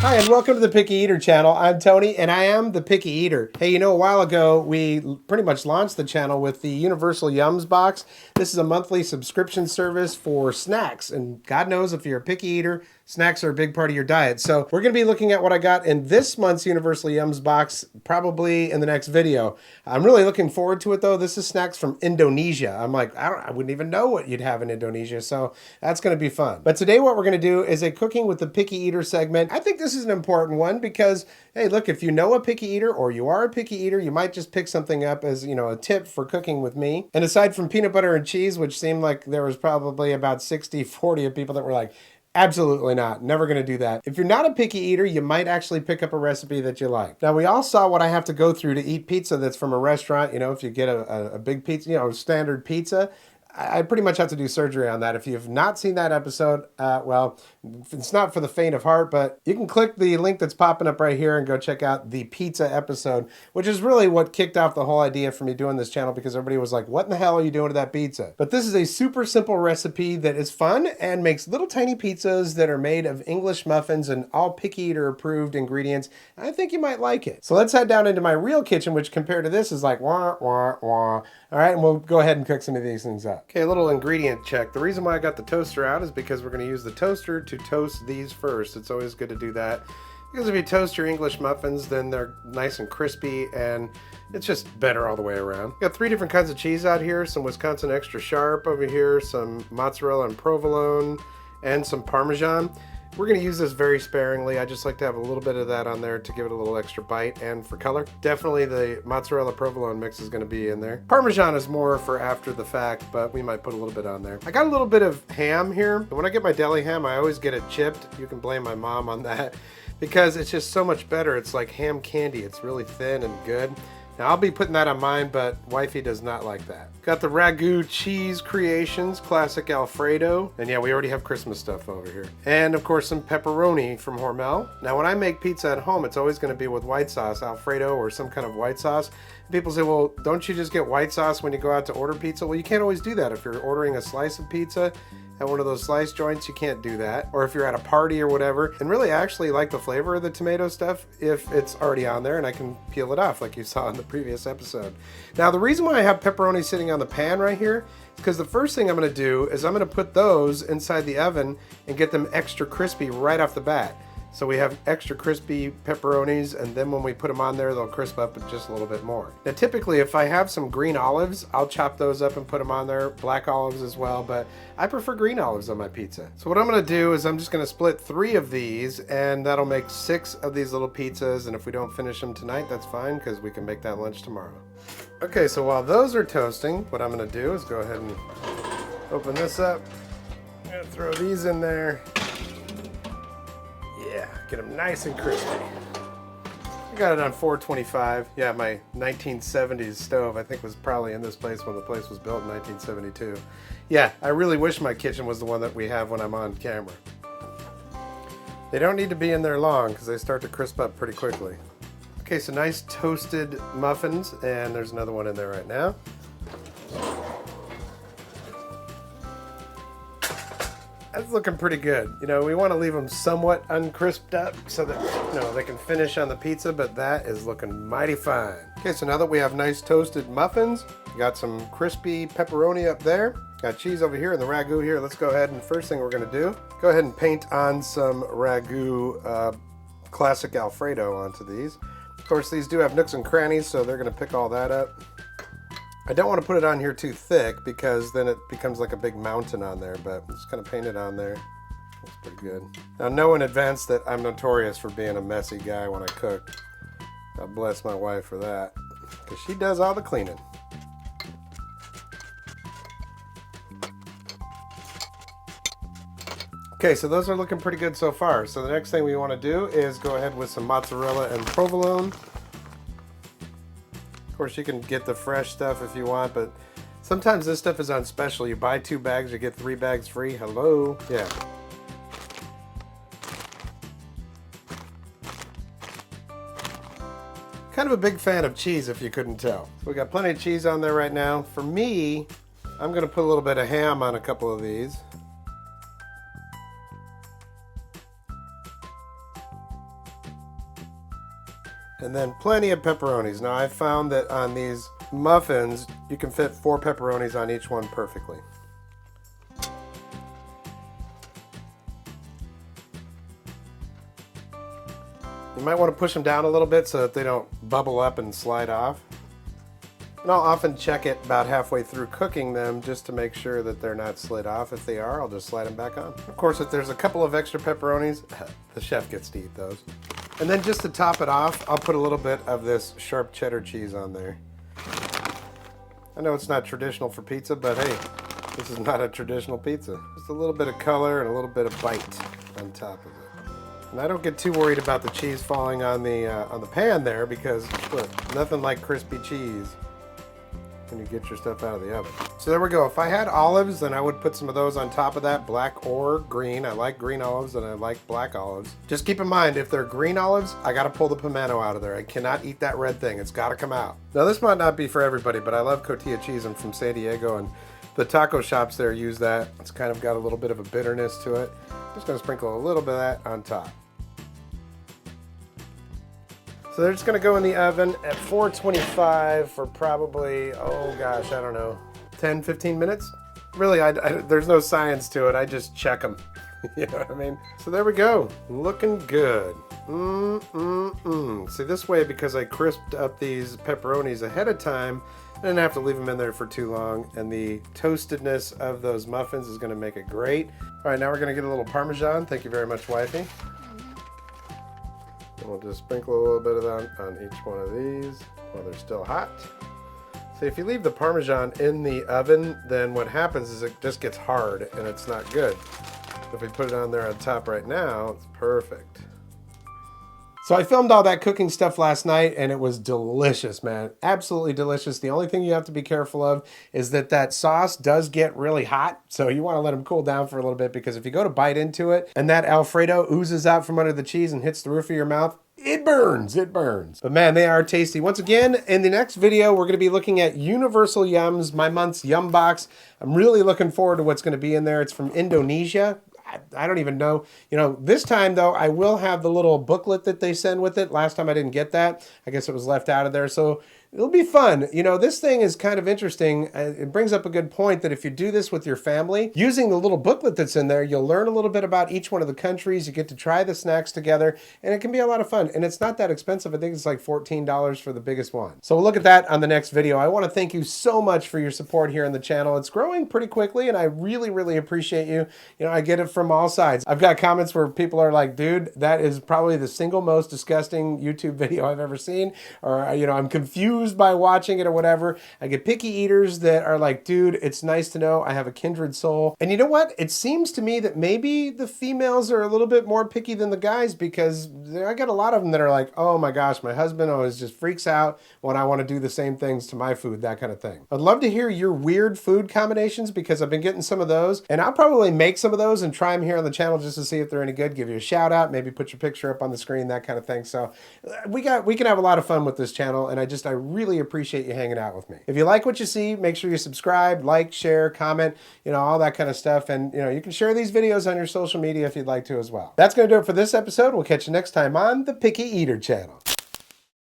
Hi, and welcome to the Picky Eater channel. I'm Tony, and I am the Picky Eater. Hey, you know, a while ago, we pretty much launched the channel with the Universal Yums box. This is a monthly subscription service for snacks, and God knows if you're a picky eater, snacks are a big part of your diet. So we're going to be looking at what I got in this month's Universal Yums box, probably in the next video. I'm really looking forward to it, though. This is snacks from Indonesia. I'm like, I wouldn't even know what you'd have in Indonesia, so that's going to be fun. But today what we're going to do is a Cooking with the Picky Eater segment. I think this is an important one because, hey, look, if you know a picky eater or you are a picky eater, you might just pick something up as, you know, a tip for cooking with me. And aside from peanut butter and cheese, which seemed like there was probably about 60-40 of people that were like, absolutely not. Never going to do that. If you're not a picky eater, you might actually pick up a recipe that you like. Now, we all saw what I have to go through to eat pizza that's from a restaurant. You know, if you get a big pizza, you know, standard pizza, I pretty much have to do surgery on that. If you have not seen that episode, well, it's not for the faint of heart, but you can click the link that's popping up right here and go check out the pizza episode, which is really what kicked off the whole idea for me doing this channel, because everybody was like, what in the hell are you doing to that pizza? But this is a super simple recipe that is fun and makes little tiny pizzas that are made of English muffins and all picky eater approved ingredients. I think you might like it. So let's head down into my real kitchen, which compared to this is like wah, wah, wah. All right, and we'll go ahead and cook some of these things up. Okay, a little ingredient check. The reason why I got the toaster out is because we're going to use the toaster to toast these first. It's always good to do that, because if you toast your English muffins, then they're nice and crispy, and it's just better all the way around. Got 3 different kinds of cheese out here. Some Wisconsin Extra Sharp over here, some mozzarella and provolone, and some Parmesan. We're going to use this very sparingly. I just like to have a little bit of that on there to give it a little extra bite and for color. Definitely the mozzarella provolone mix is going to be in there. Parmesan is more for after the fact, but we might put a little bit on there. I got a little bit of ham here. When I get my deli ham, I always get it chipped. You can blame my mom on that because it's just so much better. It's like ham candy. It's really thin and good. Now, I'll be putting that on mine, but wifey does not like that. Got the Ragu Cheese Creations Classic Alfredo. And yeah, we already have Christmas stuff over here. And of course, some pepperoni from Hormel. Now, when I make pizza at home, it's always going to be with white sauce, Alfredo or some kind of white sauce. And people say, well, don't you just get white sauce when you go out to order pizza? Well, you can't always do that. If you're ordering a slice of pizza at one of those slice joints, you can't do that. Or if you're at a party or whatever. And really, I actually like the flavor of the tomato stuff if it's already on there and I can peel it off like you saw in the previous episode. Now, the reason why I have pepperoni sitting on the pan right here is because the first thing I'm going to do is I'm going to put those inside the oven and get them extra crispy right off the bat. So we have extra crispy pepperonis, and then when we put them on there, they'll crisp up just a little bit more. Now, typically, if I have some green olives, I'll chop those up and put them on there. Black olives as well, but I prefer green olives on my pizza. So what I'm going to do is I'm just going to split 3 of these, and that'll make 6 of these little pizzas. And if we don't finish them tonight, that's fine, because we can make that lunch tomorrow. Okay, so while those are toasting, what I'm going to do is go ahead and open this up. I'm going to throw these in there. Yeah, get them nice and crispy. I got it on 425. Yeah, my 1970s stove, I think, was probably in this place when the place was built in 1972. Yeah, I really wish my kitchen was the one that we have when I'm on camera. They don't need to be in there long because they start to crisp up pretty quickly. Okay, so nice toasted muffins, and there's another one in there right now. That's looking pretty good. You know, we want to leave them somewhat uncrisped up so that, you know, they can finish on the pizza, but that is looking mighty fine. Okay, so now that we have nice toasted muffins, we got some crispy pepperoni up there, got cheese over here and the Ragu here. Let's go ahead and first thing we're going to do, go ahead and paint on some Ragu Classic Alfredo onto these. Of course, these do have nooks and crannies, so they're going to pick all that up. I don't want to put it on here too thick because then it becomes like a big mountain on there, but I'm just going to paint it on there. That's pretty good. Now, know in advance that I'm notorious for being a messy guy when I cook. God bless my wife for that, because she does all the cleaning. Okay, so those are looking pretty good so far. So the next thing we want to do is go ahead with some mozzarella and provolone. Of course, you can get the fresh stuff if you want, but sometimes this stuff is on special. You buy 2 bags, you get 3 bags free. Hello? Yeah. Kind of a big fan of cheese, if you couldn't tell. We got plenty of cheese on there right now. For me, I'm going to put a little bit of ham on a couple of these. And then plenty of pepperonis. Now I found that on these muffins, you can fit 4 pepperonis on each one perfectly. You might want to push them down a little bit so that they don't bubble up and slide off. And I'll often check it about halfway through cooking them just to make sure that they're not slid off. If they are, I'll just slide them back on. Of course, if there's a couple of extra pepperonis, the chef gets to eat those. And then just to top it off, I'll put a little bit of this sharp cheddar cheese on there. I know it's not traditional for pizza, but hey, this is not a traditional pizza. Just a little bit of color and a little bit of bite on top of it. And I don't get too worried about the cheese falling on the pan there because, look, nothing like crispy cheese when you get your stuff out of the oven. So there we go. If I had olives, then I would put some of those on top of that, black or green. I like green olives and I like black olives. Just keep in mind, if they're green olives, I gotta pull the pimento out of there. I cannot eat that red thing. It's gotta come out. Now this might not be for everybody, but I love cotija cheese. I'm from San Diego and the taco shops there use that. It's kind of got a little bit of a bitterness to it. Just gonna sprinkle a little bit of that on top. So they're just gonna go in the oven at 425 for probably, oh gosh, I don't know, 10, 15 minutes? Really, there's no science to it. I just check them. You know what I mean? So there we go, looking good. See, this way, because I crisped up these pepperonis ahead of time, I didn't have to leave them in there for too long, and the toastedness of those muffins is gonna make it great. All right, now we're gonna get a little Parmesan. Thank you very much, wifey. And we'll just sprinkle a little bit of that on each one of these while they're still hot. So if you leave the Parmesan in the oven, then what happens is it just gets hard and it's not good. If we put it on there on top right now, it's perfect. So I filmed all that cooking stuff last night and it was delicious, man. Absolutely delicious. The only thing you have to be careful of is that that sauce does get really hot. So you want to let them cool down for a little bit, because if you go to bite into it and that Alfredo oozes out from under the cheese and hits the roof of your mouth, it burns, it burns. But man, they are tasty. Once again, in the next video, we're gonna be looking at Universal Yums, my month's Yum box. I'm really looking forward to what's gonna be in there. It's from Indonesia. I don't even know. You know, this time though, I will have the little booklet that they send with it. Last time I didn't get that. I guess it was left out of there. So it'll be fun. You know, this thing is kind of interesting. It brings up a good point that if you do this with your family, using the little booklet that's in there, you'll learn a little bit about each one of the countries. You get to try the snacks together, and it can be a lot of fun. And it's not that expensive. I think it's like $14 for the biggest one. So we'll look at that on the next video. I want to thank you so much for your support here on the channel. It's growing pretty quickly, and I really, really appreciate you. You know, I get it from all sides. I've got comments where people are like, dude, that is probably the single most disgusting YouTube video I've ever seen. Or, you know, I'm confused by watching it or whatever. I get picky eaters that are like, dude, it's nice to know I have a kindred soul. And you know what? It seems to me that maybe the females are a little bit more picky than the guys, because I got a lot of them that are like, oh my gosh, my husband always just freaks out when I want to do the same things to my food, that kind of thing. I'd love to hear your weird food combinations, because I've been getting some of those, and I'll probably make some of those and try them here on the channel just to see if they're any good, give you a shout out, maybe put your picture up on the screen, that kind of thing. So we can have a lot of fun with this channel, and I really appreciate you hanging out with me. If you like what you see, make sure you subscribe, like, share, comment, you know, all that kind of stuff. And, you know, you can share these videos on your social media if you'd like to as well. That's going to do it for this episode. We'll catch you next time on the Picky Eater channel.